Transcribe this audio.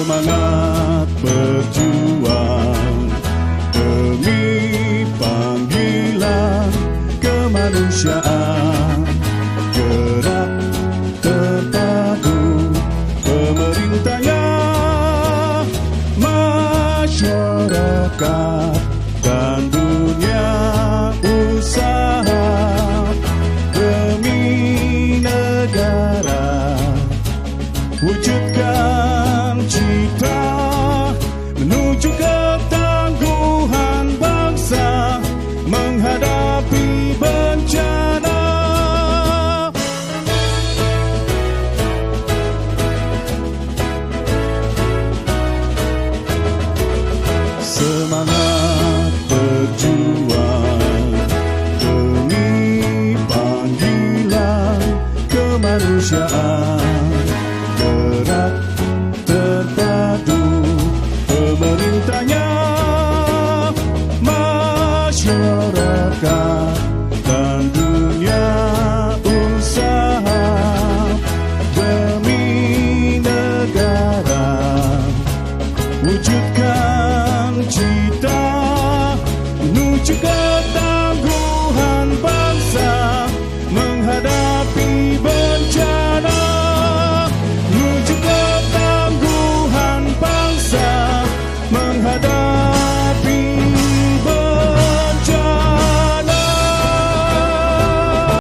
Semangat berjuang demi panggilan kemanusiaan. Gerak terpadu pemerintahnya, masyarakat dan dunia usaha demi negara. Wujudkan cita menuju ketangguhan bangsa menghadapi bencana. Semangat berjuang demi panggilan kemanusiaan. Gerak